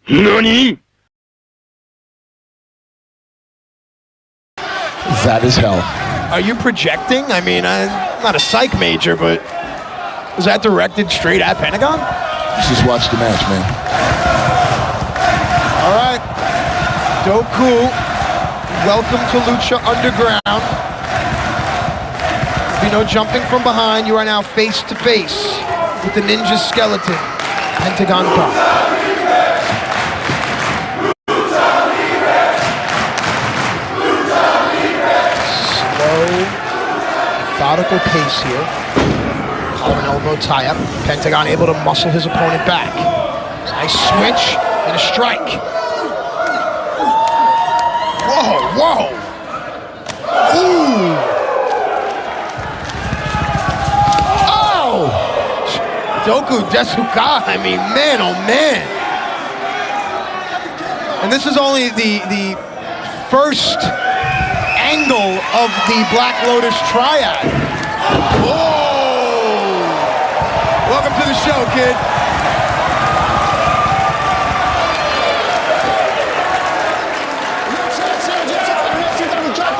NANI?! That is hell. Are you projecting? I mean, I'm not a psych major, but was that directed straight at Pentagon? Just watch the match, man. All right. Doku, welcome to Lucha Underground. There'll be no jumping from behind. You are now face to face with the Ninja Skeleton, Pentagon Dark. Methodical pace here. Collar and elbow tie up. Pentagon able to muscle his opponent back. Nice switch and a strike. Whoa, whoa. Ooh. Oh! Doku Desuka, I mean, man, oh man. And this is only the first angle of the Black Lotus Triad. Whoa! Welcome to the show, kid.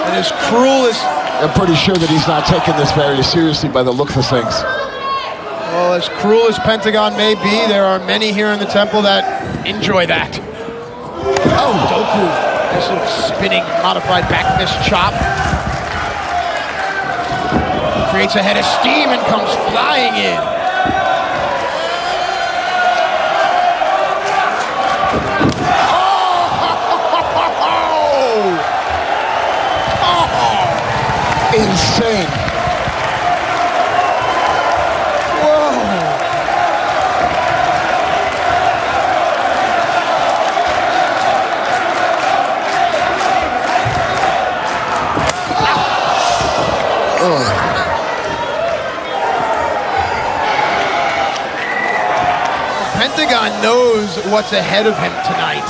And as cruel as... I'm pretty sure that he's not taking this very seriously by the look of things. Well, as cruel as Pentagon may be, there are many here in the temple that enjoy that. Oh, Doku. This little spinning, modified back fist chop. Creates a head of steam and comes flying in. Oh! Insane. Pentagon knows what's ahead of him tonight.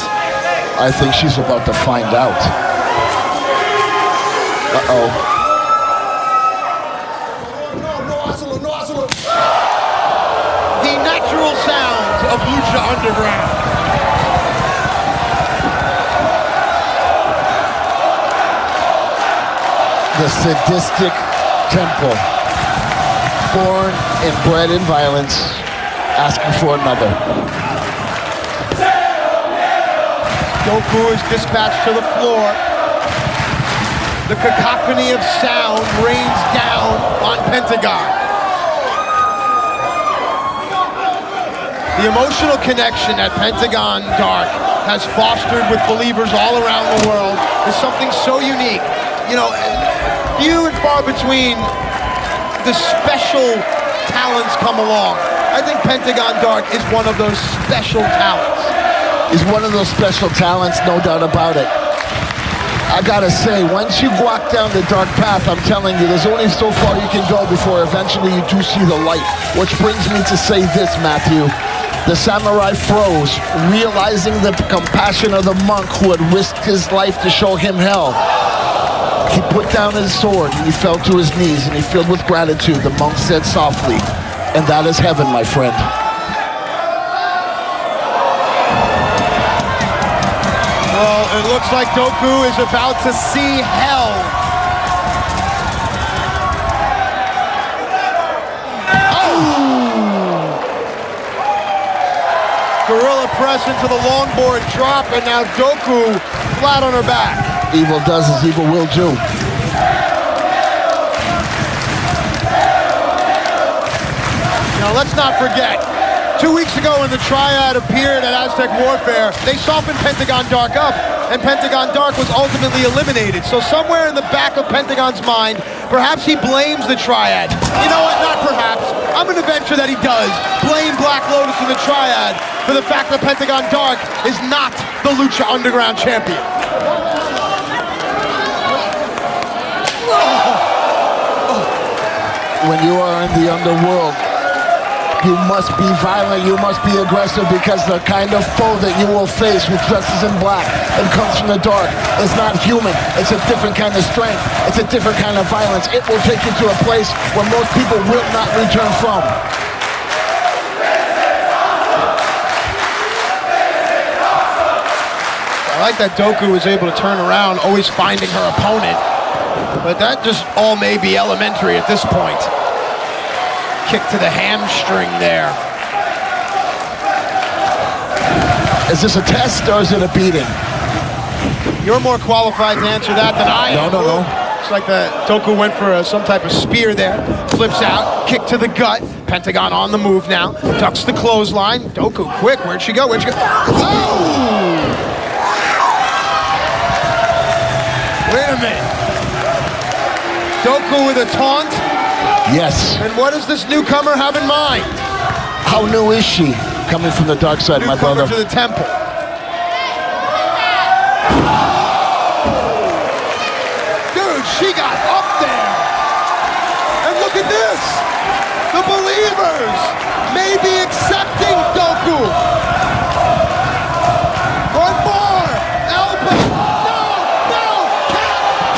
I think she's about to find out. Uh-oh. The natural sounds of Lucha Underground. The sadistic temple, born and bred in violence, asking for another. Doku is dispatched to the floor. The cacophony of sound rains down on Pentagon. The emotional connection that Pentagon Dark has fostered with believers all around the world is something so unique. You know, few and far between the special talents come along. I think Pentagon Dark is one of those special talents. He's one of those special talents, no doubt about it. I gotta say, once you walk down the dark path, I'm telling you, there's only so far you can go before eventually you do see the light. Which brings me to say this, Matthew. The samurai froze, realizing the compassion of the monk who had risked his life to show him hell. He put down his sword and he fell to his knees, and he filled with gratitude. The monk said softly, "And that is heaven, my friend." Well, it looks like Doku is about to see hell. Gorilla press into the longboard drop, and now Doku flat on her back. Evil does as evil will do. Now let's not forget, 2 weeks ago when the Triad appeared at Aztec Warfare, they softened Pentagon Dark up, and Pentagon Dark was ultimately eliminated. So somewhere in the back of Pentagon's mind, perhaps he blames the Triad. You know what, not perhaps. I'm gonna venture that he does blame Black Lotus and the Triad for the fact that Pentagon Dark is not the Lucha Underground champion. When you are in the underworld, you must be violent, you must be aggressive, because the kind of foe that you will face who dresses in black and comes from the dark is not human. It's a different kind of strength. It's a different kind of violence. It will take you to a place where most people will not return from. I like that Doku was able to turn around, always finding her opponent. But that just all may be elementary at this point. Kick to the hamstring there. Is this a test or is it a beating? You're more qualified to answer that than I am. No. It's like the Doku went for some type of spear there. Flips out, kick to the gut. Pentagon on the move now. Ducks the clothesline. Doku, quick, where'd she go? Oh! Wait a minute. Doku with a taunt. Yes. And what does this newcomer have in mind? How new is she? Coming from the dark side, my brother. Newcomer to the temple. Dude, she got up there. And look at this. The believers may be accepting Doku. One more. Elbow. No.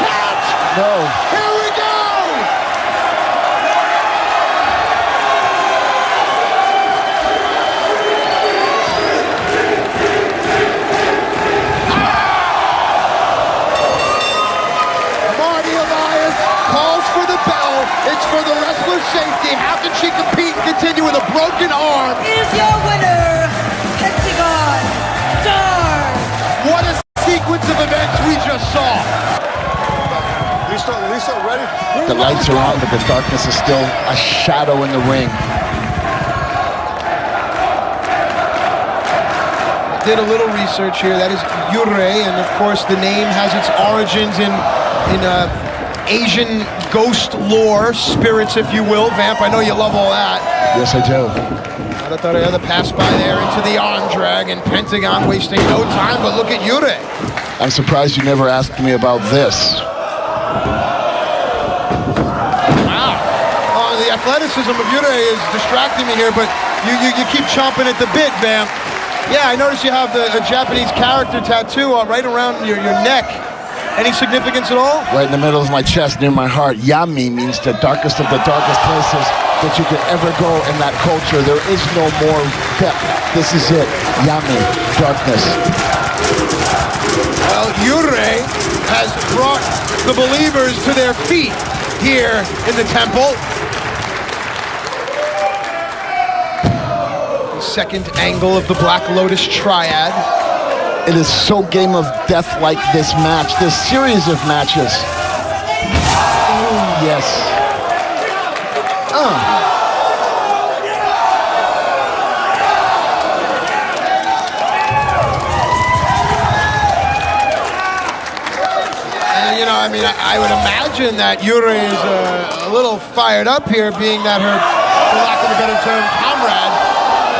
Catch. No. Here we go. It's for the wrestler's safety. How can she compete and continue with a broken arm? Is your winner, Pentagon Dark. What a sequence of events we just saw. Lisa, ready? The lights are on, but the darkness is still a shadow in the ring. Did a little research here. That is Yurei, and of course the name has its origins in Asian ghost lore, spirits, if you will. Vamp, I know you love all that. Yes, I do. I thought I had to pass by there into the arm drag, and Pentagon wasting no time, but look at Yurei. I'm surprised you never asked me about this. Wow. The athleticism of Yurei is distracting me here, but you keep chomping at the bit, Vamp. Yeah, I noticed you have a Japanese character tattoo right around your neck. Any significance at all? Right in the middle of my chest, near my heart. Yami means the darkest of the darkest places that you could ever go in that culture. There is no more depth. This is it. Yami, darkness. Well, Yurei has brought the believers to their feet here in the temple. The second angle of the Black Lotus Triad. It is so game of death like this match, this series of matches. Ooh, yes. And, I mean, I would imagine that Yurei is a little fired up here, being that her, for lack of a better term, comrade,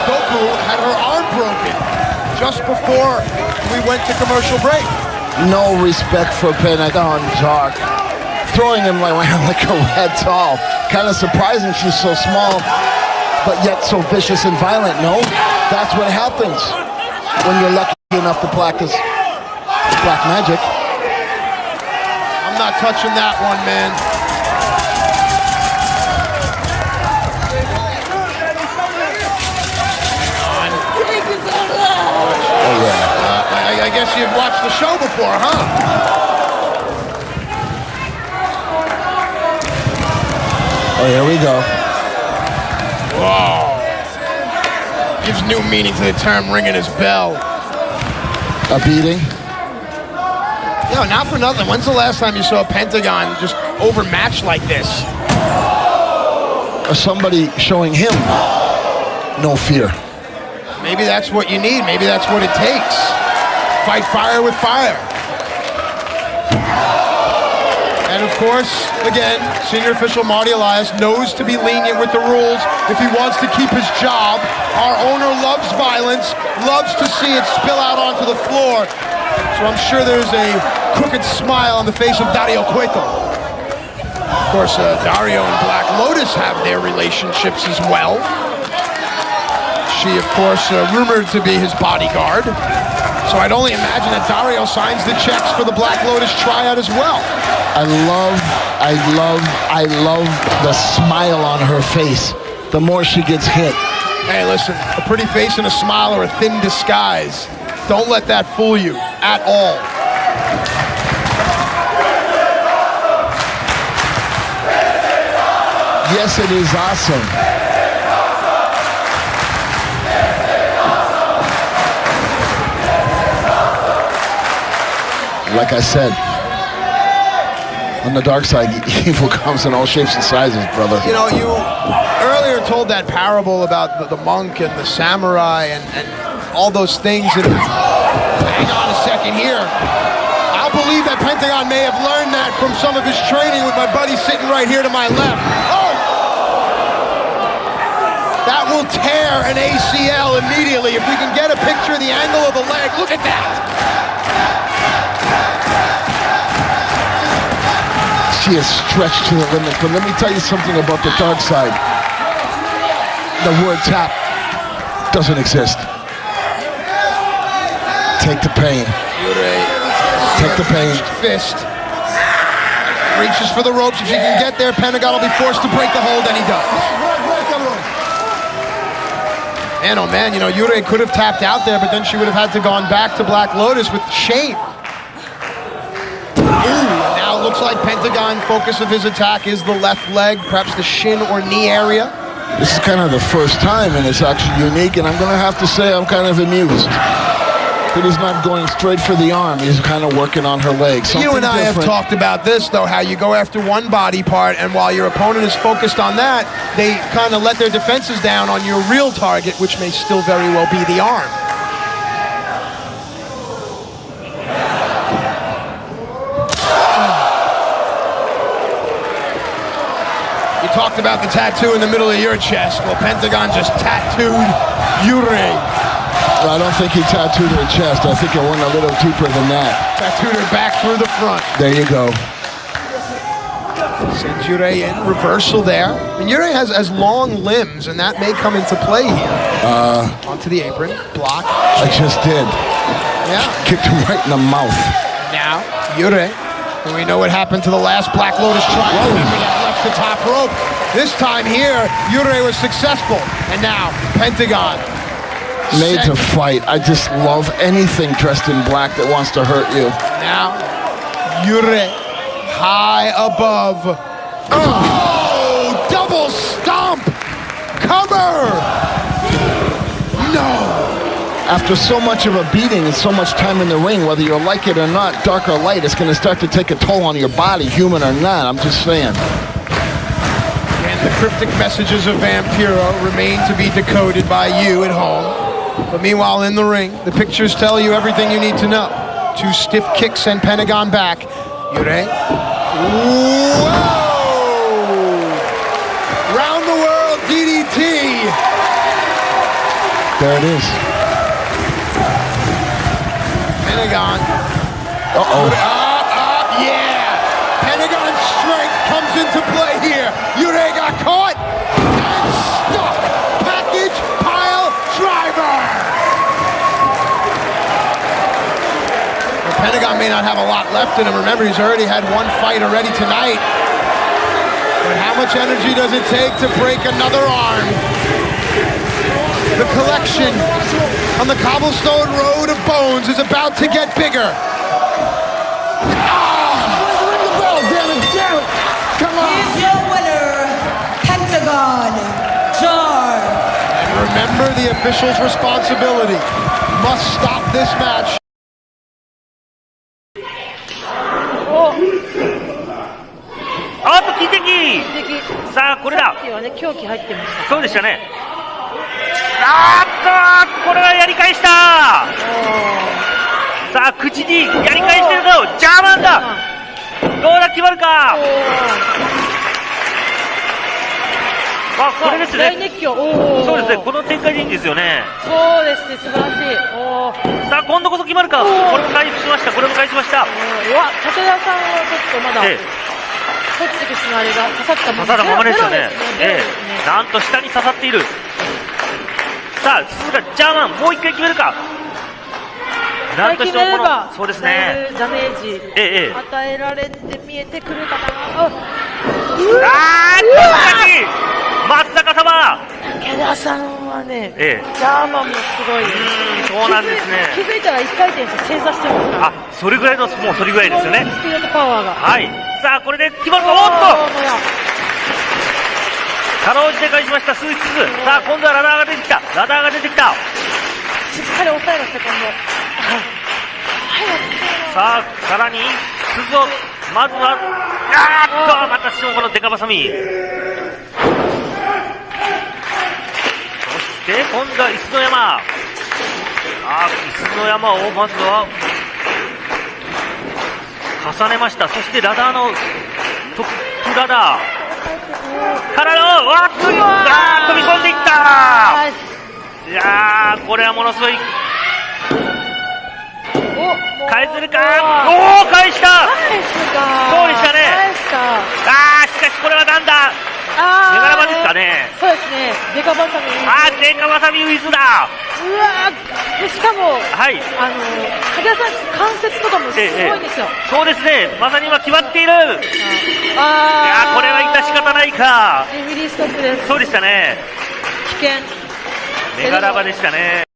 Doku, had her arm broken just before we went to commercial break. No respect for Pentagon Dark. Throwing him around like a red doll. Kind of surprising she's so small, but yet so vicious and violent, no? That's what happens when you're lucky enough to practice black magic. I'm not touching that one, man. Oh, yeah. I guess you've watched the show before, huh? Oh, here we go. Whoa. Gives new meaning to the term ringing his bell. A beating. Not for nothing. When's the last time you saw a Pentagon just overmatched like this? Or somebody showing him no fear. Maybe that's what you need. Maybe that's what it takes. Fight fire with fire. And of course, again, senior official Marty Elias knows to be lenient with the rules if he wants to keep his job. Our owner loves violence, loves to see it spill out onto the floor. So I'm sure there's a crooked smile on the face of Dario Cueto. Of course, Dario and Black Lotus have their relationships as well. She, of course, rumored to be his bodyguard. So I'd only imagine that Dario signs the checks for the Black Lotus Triad as well. I love the smile on her face the more she gets hit. Hey, listen, a pretty face and a smile are a thin disguise. Don't let that fool you. at all. Yes, it is awesome. Like I said, on the dark side, evil comes in all shapes and sizes, brother. You know, you earlier told that parable about the monk and the samurai and all those things. And hang on a second here. I'll believe that Pentagon may have learned that from some of his training with my buddy sitting right here to my left. Oh! That will tear an ACL immediately. If we can get a picture of the angle of the leg, look at that. She is stretched to the limit, but let me tell you something about the dark side. The word tap doesn't exist. Take the pain. Take the pain. Fist. Reaches for the ropes. If she can get there, Pentagon will be forced to break the hold, and he does. Man, oh man, you know, Yurei could have tapped out there, but then she would have had to gone back to Black Lotus with shame. Ooh, and now it looks like Pentagon focus of his attack is the left leg, perhaps the shin or knee area. This is kind of the first time, and it's actually unique, and I'm going to have to say I'm kind of amused. But he's not going straight for the arm. He's kind of working on her legs. You and I have talked about this, though, how you go after one body part, and while your opponent is focused on that, they kind of let their defenses down on your real target, which may still very well be the arm. You talked about the tattoo in the middle of your chest. Well, Pentagon just tattooed Yurei. I don't think he tattooed her chest. I think it went a little deeper than that. Tattooed her back through the front. There you go. Sends Yurei in reversal there. And Yurei has long limbs, and that may come into play here. Onto the apron, block. I just did. Yeah. Kicked him right in the mouth. Now, Yurei. And we know what happened to the last Black Lotus try. Remember that left to top rope. This time here, Yurei was successful. And now, Pentagon. Made to fight. I just love anything dressed in black that wants to hurt you. Now, Yurei, high above. Oh, double stomp! Cover! No! After so much of a beating and so much time in the ring, whether you like it or not, dark or light, it's going to start to take a toll on your body, human or not. I'm just saying. And the cryptic messages of Vampiro remain to be decoded by you at home. But meanwhile, in the ring, the pictures tell you everything you need to know. 2 stiff kicks send Pentagon back. Yurei. Whoa! Round the world DDT. There it is. Pentagon. Uh-oh. Yeah! Pentagon's strength comes into play here. Yurei got caught and stuck. Package pile driver. Well, Pentagon may not have a lot left in him. Remember, he's already had one fight already tonight. But how much energy does it take to break another arm? The collection on the cobblestone road of bones is about to get bigger. Ring the bell, damn it. Come on. Here's your winner, Pentagon Dark. And remember the official's responsibility. Must stop this match.さあこれだ。さっきはね、狂気入ってました。そうでしたね。これはやり返した。さあ口にやり返してるぞ。ジャーマンだ。どうだ、決まるか。これですね。大熱狂。そうですね、この展開でいいんですよね。そうですね、素晴らしい。さあ今度こそ決まるか。これも回復しました。これも返しました。武田さんはちょっとまだ、ホッチキスのあれが刺さったまま。刺さるままですよね。ねなんと下に刺さっている。さあ、鈴鹿ジャーマン、もう一回決めるか。なんとしてもこの、そうですね。ダメージ、与えられて見えてくるかな。難しい。松坂様。武田さんはね、ええ、ジャーマンもすごい。そうなんですね。気づいたら1回転して正座してますから。あ、それぐらいの、もうそれぐらいですよね。スピードとパワーが。はい。さあ、これで決まるか。おっとかろうじて返しました、スーツ2。さあ、今度はラダーが出てきた。ラダーが出てきた。しっかり抑えました、今度。さあ、さらに、鈴を、まずは、またしてもこのデカバサミ。そして、今度は椅子の山。椅子の山をまずは、重ねました。そしてラダーの、トップラダー。からの、飛び込んでいった。いやー、これはものすごい。返せるか。返した。そうでしたね。しかしこれはなんだ。メガラバですかね。そうですね。デカバサミ。デカバサミウィズだ。でしかも、はい。武田さん関節とかもすごいんですよ。そうですね。まさに今決まっている。いやこれは致し方ないか。リリーストップです。そうでしたね。危険。メガラバでしたね。